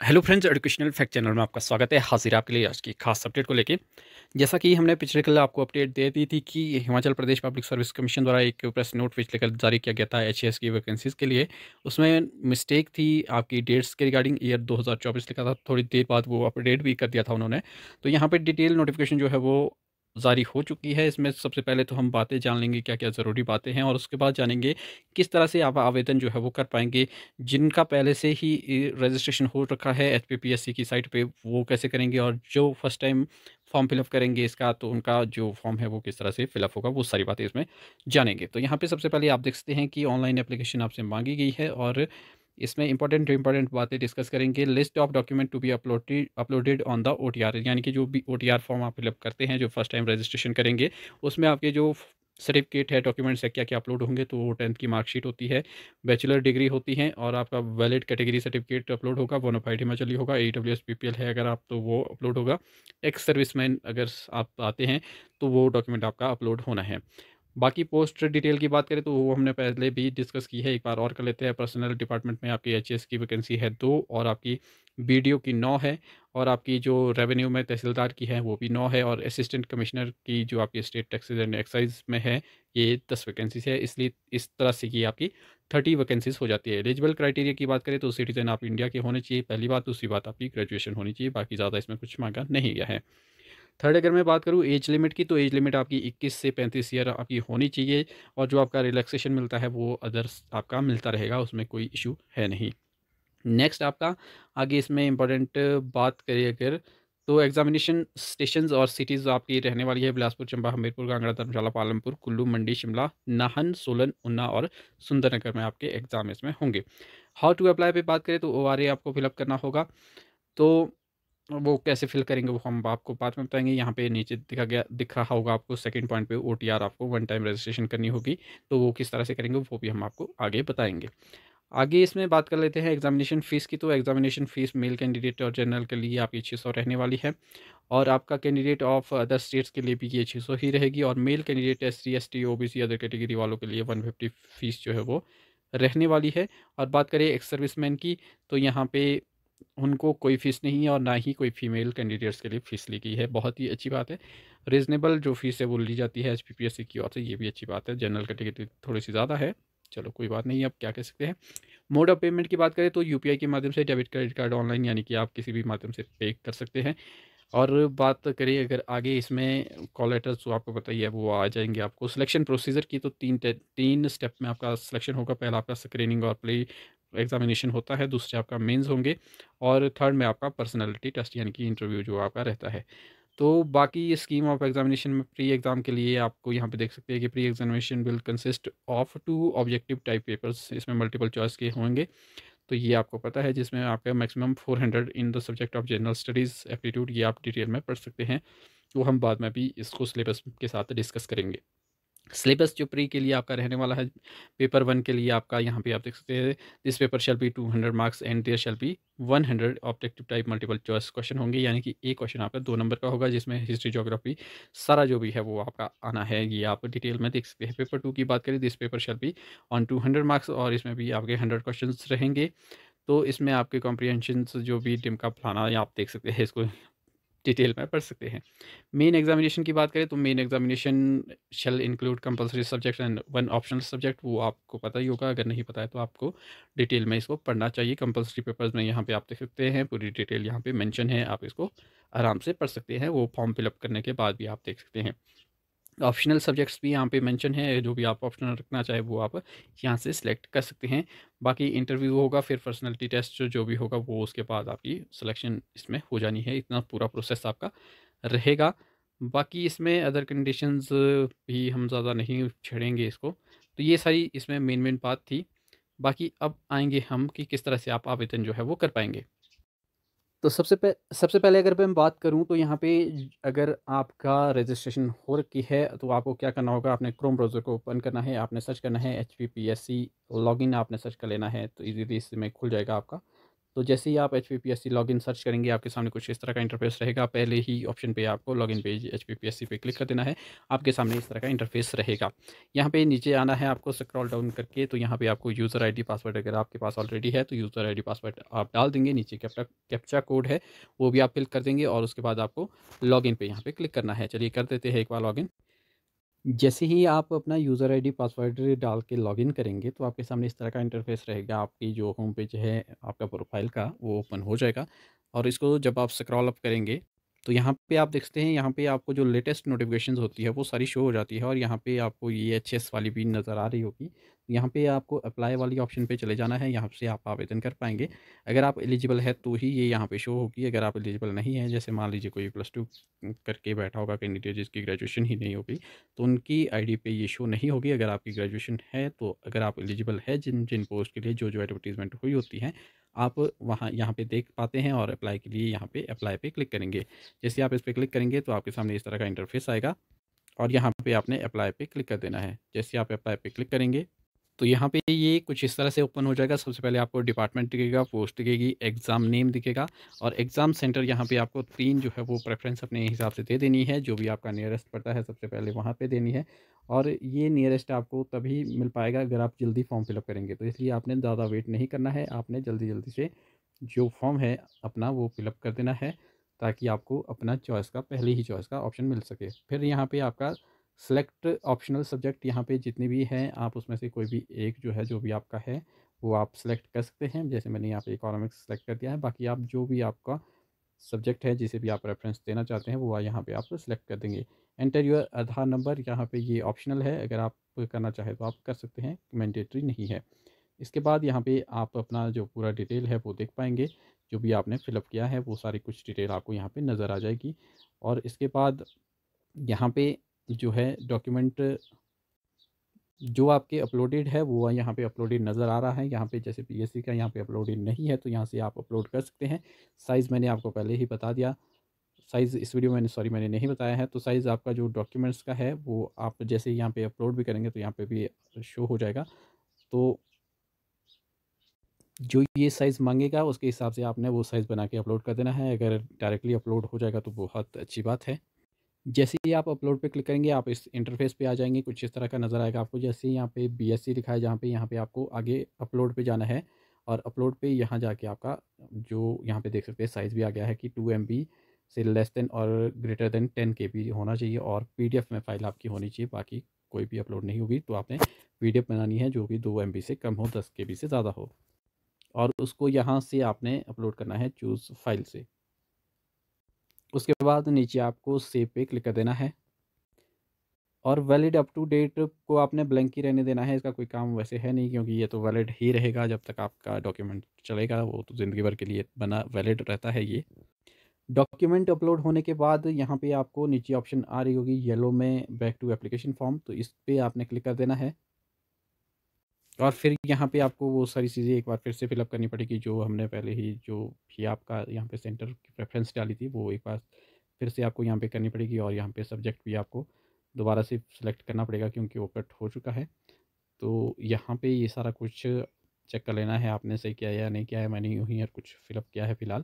Hello friends, educational fact channel में आपका स्वागत है। हाजिर आपके लिए आज की खास अपडेट को लेके। जैसा कि हमने पिछले कल आपको अपडेट दे दी थी कि Himachal Pradesh public service commission द्वारा एक प्रेस नोट पिछले कल जारी किया गया था एचएएस की वैकेंसीज़ के लिए। उसमें मिस्टेक थी आपकी डेट्स के रिगार्डिंग, ईयर 2024 लिखा था, थोड़ी देर बाद वो अपडेट भी कर दिया था उन्होंने। तो यहाँ पे डिटेल नोटिफिकेशन जो है वो जारी हो चुकी है। इसमें सबसे पहले तो हम बातें जान लेंगे क्या क्या ज़रूरी बातें हैं, और उसके बाद जानेंगे किस तरह से आप आवेदन जो है वो कर पाएंगे। जिनका पहले से ही रजिस्ट्रेशन हो रखा है एचपीपीएससी की साइट पे, वो कैसे करेंगे, और जो फर्स्ट टाइम फॉर्म फिलअप करेंगे इसका, तो उनका जो फॉर्म है वो किस तरह से फिलअप होगा, वो सारी बातें इसमें जानेंगे। तो यहाँ पे सबसे पहले आप देख सकते हैं कि ऑनलाइन एप्लीकेशन आपसे मांगी गई है, और इसमें इंपॉर्टेंट बातें डिस्कस करेंगे। List of document to be uploaded on the OTR, यानी कि जो भी ओटीआर फॉर्म आप फिलअप करते हैं, जो फर्स्ट टाइम रजिस्ट्रेशन करेंगे, उसमें आपके जो सर्टिफिकेट है, डॉक्यूमेंट्स है, क्या क्या अपलोड होंगे। तो वो 10th की मार्कशीट होती है, बैचलर डिग्री होती है, और आपका वैलिड कैटेगरी सर्टिफिकेट अपलोड होगा, बोनाफाइड हिमाचली होगा, ईडब्ल्यूएस पीपीएल है अगर आप, तो वो अपलोड होगा। एक्स सर्विसमैन अगर आप आते हैं तो वो डॉक्यूमेंट आपका अपलोड होना है। बाकी पोस्ट डिटेल की बात करें तो वो हमने पहले भी डिस्कस की है, एक बार और कर लेते हैं। पर्सनल डिपार्टमेंट में आपकी एचएएस की वैकेंसी है 2, और आपकी बीडीओ की 9 है, और आपकी जो रेवेन्यू में तहसीलदार की है वो भी 9 है, और असिस्टेंट कमिश्नर की जो आपकी स्टेट टैक्सेस एंड एक्साइज में है ये 10 वैकेंसीज है। इसलिए इस तरह से की आपकी 30 वैकेंसीज हो जाती है। एलिजिबल क्राइटेरिया की बात करें तो सिटीजन आप इंडिया के होने चाहिए, पहली बात। दूसरी बात आपकी ग्रेजुएशन होनी चाहिए, बाकी ज़्यादा इसमें कुछ मांगा नहीं गया है। थर्ड, अगर मैं बात करूँ एज लिमिट की, तो एज लिमिट आपकी 21 से 35 ईयर आपकी होनी चाहिए, और जो आपका रिलैक्सेशन मिलता है वो अदर्स आपका मिलता रहेगा, उसमें कोई इशू है नहीं। नेक्स्ट आपका आगे इसमें इंपॉर्टेंट बात करिए अगर, तो एग्जामिनेशन स्टेशंस और सिटीज़ आपकी रहने वाली है बिलासपुर, चंबा, हमीरपुर, कांगड़ा, धर्मशाला, पालमपुर, कुल्लू, मंडी, शिमला, नाहन, सोलन, ऊना और सुंदरनगर में आपके एग्जाम इसमें होंगे। हाउ टू अप्लाई पे बात करें तो ओआरए आपको फिलअप करना होगा। तो वो कैसे फिल करेंगे वो हम आपको बाद में बताएंगे। यहाँ पे नीचे दिख रहा होगा आपको सेकंड पॉइंट पे, ओटीआर आपको वन टाइम रजिस्ट्रेशन करनी होगी, तो वो किस तरह से करेंगे वो भी हम आपको आगे बताएंगे। आगे इसमें बात कर लेते हैं एग्जामिनेशन फ़ीस की। तो एग्जामिनेशन फ़ीस मेल कैंडिडेट और जनरल के लिए आपकी 600 रहने वाली है, और आपका कैंडिडेट ऑफ अदर स्टेट्स के लिए भी ये 600 ही रहेगी, और male candidate SC ST OBC other category वालों के लिए 150 फ़ीस जो है वो रहने वाली है। और बात करें एक्स सर्विसमैन की, तो यहाँ पे उनको कोई फ़ीस नहीं है, और ना ही कोई फीमेल कैंडिडेट्स के लिए फ़ीस ली गई है। बहुत ही अच्छी बात है। रीज़नेबल जो फ़ीस है वो ली जाती है एचपीपीएससी की ओर से, ये भी अच्छी बात है। जनरल कैटेगरी थोड़ी सी ज़्यादा है, चलो कोई बात नहीं। अब क्या कह सकते हैं। मोड ऑफ पेमेंट की बात करें तो यूपीआई के माध्यम से, डेबिट क्रेडिट कार्ड, ऑनलाइन, यानी कि आप किसी भी माध्यम से पे कर सकते हैं। और बात करें अगर आगे इसमें कॉल लेटर्स, तो आपको पता ही है वो आ जाएंगे आपको। सिलेक्शन प्रोसीजर की तो तीन स्टेप में आपका सिलेक्शन होगा। पहला आपका स्क्रीनिंग और प्री एग्जामिनेशन होता है, दूसरे आपका मेंस होंगे, और थर्ड में आपका पर्सनालिटी टेस्ट यानी कि इंटरव्यू जो आपका रहता है। तो बाकी ये स्कीम ऑफ एग्जामिनेशन में प्री एग्ज़ाम के लिए आपको यहाँ पे देख सकते हैं कि pre examination will consist of 2 objective type papers, इसमें मल्टीपल चॉइस के होंगे। तो ये आपको पता है, जिसमें आपका maximum 400 in the subject of general studies aptitude, ये आप डिटेल में पढ़ सकते हैं। वो हम बाद में भी इसको सिलेबस के साथ डिस्कस करेंगे। सिलेबस जो प्री के लिए आपका रहने वाला है, पेपर 1 के लिए आपका यहाँ पे आप देख सकते हैं, this paper shall be 200 marks and there shall be 100 objective type multiple choice question होंगे, यानी कि एक क्वेश्चन आपका 2 नंबर का होगा, जिसमें हिस्ट्री ज्योग्राफी सारा जो भी है वो आपका आना है, ये आप डिटेल में देख सकते हैं। पेपर 2 की बात करें, this paper shall be on 200 marks, और इसमें भी आपके 100 क्वेश्चन रहेंगे। तो इसमें आपके कॉम्प्रिहेंशन जो भी टिम का फलाना, या आप देख सकते हैं इसको डिटेल में पढ़ सकते हैं। मेन एग्जामिनेशन की बात करें तो main examination shall include compulsory subject and 1 optional subject, वो आपको पता ही होगा। अगर नहीं पता है तो आपको डिटेल में इसको पढ़ना चाहिए। कंपलसरी पेपर्स में यहाँ पे आप देख सकते हैं पूरी डिटेल यहाँ पे मेंशन है, आप इसको आराम से पढ़ सकते हैं। वो फॉर्म फिलअप करने के बाद भी आप देख सकते हैं। ऑप्शनल सब्जेक्ट्स भी यहाँ पे मेंशन है, जो भी आप ऑप्शनल रखना चाहे वो आप यहाँ से सिलेक्ट कर सकते हैं। बाकी इंटरव्यू होगा, फिर पर्सनैलिटी टेस्ट जो भी होगा वो, उसके बाद आपकी सिलेक्शन इसमें हो जानी है। इतना पूरा प्रोसेस आपका रहेगा। बाकी इसमें अदर कंडीशंस भी हम ज़्यादा नहीं छेड़ेंगे इसको। तो ये सारी इसमें मेन बात थी। बाकी अब आएंगे हम कि किस तरह से आप आवेदन जो है वो कर पाएंगे। तो सबसे पहले अगर मैं बात करूँ तो यहाँ पे अगर आपका रजिस्ट्रेशन हो रखी है तो आपको क्या करना होगा, आपने क्रोम ब्राउज़र को ओपन करना है, आपने सर्च करना है HPPSC लॉगिन, आपने सर्च कर लेना है तो इजीली इसमें खुल जाएगा आपका। तो जैसे ही आप एचपीपीएससी लॉगिन सर्च करेंगे, आपके सामने कुछ इस तरह का इंटरफेस रहेगा। पहले ही ऑप्शन पे आपको लॉगिन पेज एचपीपीएससी पे क्लिक कर देना है। आपके सामने इस तरह का इंटरफेस रहेगा। यहाँ पे नीचे आना है आपको स्क्रॉल डाउन करके, तो यहाँ पे आपको यूज़र आईडी पासवर्ड अगर आपके पास ऑलरेडी है तो यूज़र आईडी पासवर्ड आप डाल देंगे। नीचे कैप्चा कोड है वो भी आप फिल कर देंगे और उसके बाद आपको लॉगिन पे यहाँ पे क्लिक करना है। चलिए कर देते हैं एक बार लॉगिन। जैसे ही आप अपना यूज़र आईडी पासवर्ड डाल के लॉगिन करेंगे तो आपके सामने इस तरह का इंटरफेस रहेगा। आपकी जो होम पेज है आपका प्रोफाइल का वो ओपन हो जाएगा और इसको जब आप स्क्रॉल अप करेंगे तो यहाँ पे आप देख सकते हैं, यहाँ पे आपको जो लेटेस्ट नोटिफिकेशंस होती है वो सारी शो हो जाती है और यहाँ पे आपको ये एचएस वाली भी नज़र आ रही होगी। यहाँ पे आपको अप्लाई वाली ऑप्शन पे चले जाना है, यहाँ से आप आवेदन कर पाएंगे। अगर आप एलिजिबल है तो ही ये यहाँ पे शो होगी। अगर आप एलिजिबल नहीं है, जैसे मान लीजिए कोई +2 करके बैठा होगा कैंडिडेट जिसकी ग्रेजुएशन ही नहीं होगी, तो उनकी आईडी पे ये शो नहीं होगी। अगर आपकी ग्रेजुएशन है तो अगर आप एलिजिबल है जिन जिन पोस्ट के लिए जो एडवर्टीज़मेंट हुई होती हैं, आप वहाँ यहाँ पे देख पाते हैं और अप्लाई के लिए यहाँ पे अप्लाई पे क्लिक करेंगे। जैसे आप इस पे क्लिक करेंगे तो आपके सामने इस तरह का इंटरफेस आएगा और यहाँ पे आपने अप्लाई पे क्लिक कर देना है। जैसे आप अप्लाई पे क्लिक करेंगे तो यहाँ पे ये कुछ इस तरह से ओपन हो जाएगा। सबसे पहले आपको डिपार्टमेंट दिखेगा, पोस्ट दिखेगी, एग्ज़ाम नेम दिखेगा और एग्ज़ाम सेंटर यहाँ पे आपको 3 जो है वो प्रेफ़रेंस अपने हिसाब से दे देनी है। जो भी आपका नियरेस्ट पड़ता है सबसे पहले वहाँ पे देनी है और ये नियरेस्ट आपको तभी मिल पाएगा अगर आप जल्दी फॉर्म फिलअप करेंगे। तो इसलिए आपने ज़्यादा वेट नहीं करना है, आपने जल्दी-जल्दी से जो फॉर्म है अपना वो फिलअप कर देना है ताकि आपको अपना चॉइस का पहली ही चॉइस का ऑप्शन मिल सके। फिर यहाँ पे आपका सेलेक्ट ऑप्शनल सब्जेक्ट, यहाँ पे जितने भी हैं आप उसमें से कोई भी एक जो है जो भी आपका है वो आप सेलेक्ट कर सकते हैं। जैसे मैंने यहाँ पे इकोनॉमिक्स सेलेक्ट कर दिया है। बाकी आप जो भी आपका सब्जेक्ट है जिसे भी आप रेफरेंस देना चाहते हैं वो यहाँ पे आप सेलेक्ट कर देंगे। एंटर योर आधार नंबर, यहाँ पे ये ऑप्शनल है, अगर आप करना चाहें तो आप कर सकते हैं, मैंडेटरी नहीं है। इसके बाद यहाँ पे आप अपना जो पूरा डिटेल है वो देख पाएंगे। जो भी आपने फिलअप किया है वो सारी कुछ डिटेल आपको यहाँ पे नज़र आ जाएगी। और इसके बाद यहाँ पे जो है डॉक्यूमेंट जो आपके अपलोडेड है वो यहाँ पे अपलोडेड नज़र आ रहा है। यहाँ पे जैसे पीएससी का यहाँ पे अपलोडेड नहीं है तो यहाँ से आप अपलोड कर सकते हैं। साइज़ मैंने आपको पहले ही बता दिया। साइज़ इस वीडियो में मैंने नहीं बताया है। तो साइज़ आपका जो डॉक्यूमेंट्स का है वो आप जैसे ही यहाँ पे अपलोड भी करेंगे तो यहाँ पे भी शो हो जाएगा। तो जो ये साइज़ मांगेगा उसके हिसाब से आपने वो साइज़ बना के अपलोड कर देना है। अगर डायरेक्टली अपलोड हो जाएगा तो बहुत अच्छी बात है। जैसे ही आप अपलोड पे क्लिक करेंगे आप इस इंटरफेस पे आ जाएँगे। कुछ इस तरह का नज़र आएगा आपको। जैसे ही यहाँ पे बीएससी लिखा है जहाँ पे, यहाँ पे आपको आगे अपलोड पे जाना है और अपलोड पे यहाँ जाके आपका जो यहाँ पे देख सकते हैं साइज़ भी आ गया है कि 2 MB से लेस देन और ग्रेटर देन 10 KB होना चाहिए और पीडीएफ में फ़ाइल आपकी होनी चाहिए। बाकी कोई भी अपलोड नहीं होगी। तो आपने पीडीएफ बनानी है जो कि 2 MB से कम हो, 10 KB से ज़्यादा हो और उसको यहाँ से आपने अपलोड करना है चूज़ फाइल से। उसके बाद नीचे आपको सेव पे क्लिक कर देना है और वैलिड अप टू डेट को आपने ब्लैंक ही रहने देना है। इसका कोई काम वैसे है नहीं क्योंकि ये तो वैलिड ही रहेगा जब तक आपका डॉक्यूमेंट चलेगा, वो तो ज़िंदगी भर के लिए बना वैलिड रहता है ये। डॉक्यूमेंट अपलोड होने के बाद यहाँ पे आपको नीचे ऑप्शन आ रही होगी येलो में बैक टू एप्लीकेशन फॉर्म, तो इस पे आपने क्लिक कर देना है और फिर यहाँ पे आपको वो सारी चीज़ें एक बार फिर से फिलअप करनी पड़ेगी जो हमने पहले ही जो भी आपका यहाँ पे सेंटर की प्रेफरेंस डाली थी वो एक बार फिर से आपको यहाँ पे करनी पड़ेगी और यहाँ पे सब्जेक्ट भी आपको दोबारा से सिलेक्ट करना पड़ेगा क्योंकि वो कट हो चुका है। तो यहाँ पे ये सारा कुछ चेक कर लेना है आपने सही किया है या नहीं किया है। मैंने यूँ ही कुछ फिलअप किया है फ़िलहाल।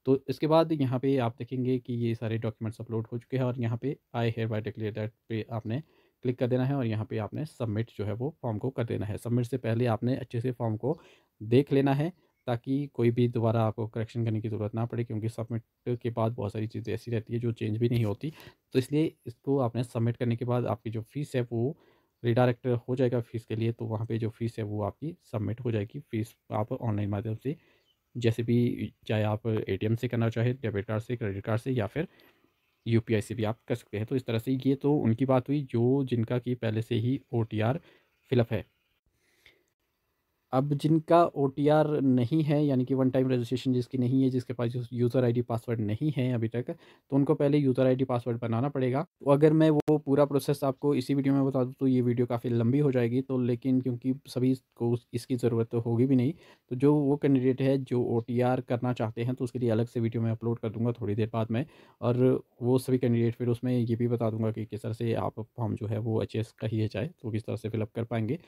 तो इसके बाद यहाँ पे आप देखेंगे कि ये सारे डॉक्यूमेंट्स अपलोड हो चुके हैं और यहाँ पे I hear bye declare that पे आपने क्लिक कर देना है और यहाँ पे आपने सबमिट जो है वो फॉर्म को कर देना है। सबमिट से पहले आपने अच्छे से फॉर्म को देख लेना है ताकि कोई भी दोबारा आपको करेक्शन करने की ज़रूरत ना पड़े क्योंकि सबमिट के बाद बहुत सारी चीज़ें ऐसी रहती है जो चेंज भी नहीं होती। तो इसलिए इसको आपने सबमिट करने के बाद आपकी जो फ़ीस है वो रिडायरेक्ट हो जाएगा फ़ीस के लिए। तो वहाँ पे जो फ़ीस है वो आपकी सबमिट हो जाएगी। फ़ीस आप ऑनलाइन माध्यम से जैसे भी चाहे आप एटीएम से करना चाहें, डेबिट कार्ड से, क्रेडिट कार्ड से या फिर यूपीआई से भी आप कर सकते हैं। तो इस तरह से ये तो उनकी बात हुई जो जिनका कि पहले से ही ओटीआर फिलअप है। अब जिनका ओटीआर नहीं है यानी कि वन टाइम रजिस्ट्रेशन जिसकी नहीं है, जिसके पास यूज़र आईडी पासवर्ड नहीं है अभी तक, तो उनको पहले यूज़र आईडी पासवर्ड बनाना पड़ेगा। तो अगर मैं वो पूरा प्रोसेस आपको इसी वीडियो में बता दूँ तो ये वीडियो काफ़ी लंबी हो जाएगी। तो लेकिन क्योंकि सभी को इसकी ज़रूरत तो होगी भी नहीं, तो जो वो कैंडिडेट है जो ओटीआर करना चाहते हैं तो उसके लिए अलग से वीडियो मैं अपलोड कर दूँगा थोड़ी देर बाद में। और वो सभी कैंडिडेट फिर उसमें ये भी बता दूँगा कि किस तरह से आप फॉर्म जो है वो एचएस का ही है चाहे तो किस तरह से फिलअप कर पाएँगे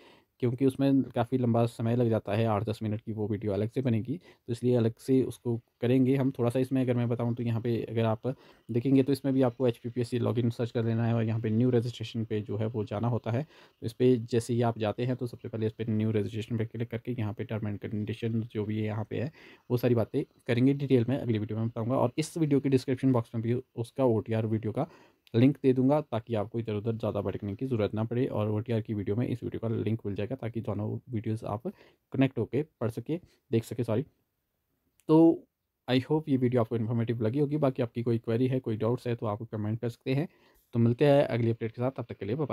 क्योंकि उसमें काफ़ी लंबा समय समय लग जाता है, 8-10 मिनट की वो वीडियो अलग से बनेगी, तो इसलिए अलग से उसको करेंगे हम। थोड़ा-सा इसमें अगर मैं बताऊँ तो यहाँ पे अगर आप देखेंगे तो इसमें भी आपको एचपीपीएससी लॉगिन सर्च कर लेना है और यहाँ पे न्यू रजिस्ट्रेशन पे जो है वो जाना होता है। तो इस पे जैसे ही आप जाते हैं तो सबसे पहले इस पे न्यू रजिस्ट्रेशन पे क्लिक करके यहाँ पे टर्म एंड कंडीशन जो भी यहाँ पे है वो सारी बातें करेंगे डिटेल में, अगली वीडियो में बताऊँगा। और इस वीडियो की डिस्क्रिप्शन बॉक्स में भी उसका ओटीआर वीडियो का लिंक दे दूँगा ताकि आपको इधर-उधर ज़्यादा भटकने की ज़रूरत ना पड़े, और ओटीआर की वीडियो में इस वीडियो का लिंक मिल जाएगा ताकि दोनों वीडियोज़ आप कनेक्ट होके पढ़ सकें, देख सकें सॉरी। तो आई होप ये वीडियो आपको इन्फॉर्मेटिव लगी होगी। बाकी आपकी कोई क्वेरी है, कोई डाउट्स है तो आप कमेंट कर सकते हैं। तो मिलते हैं अगली अपडेट के साथ, तब तक के लिए बाय बाय।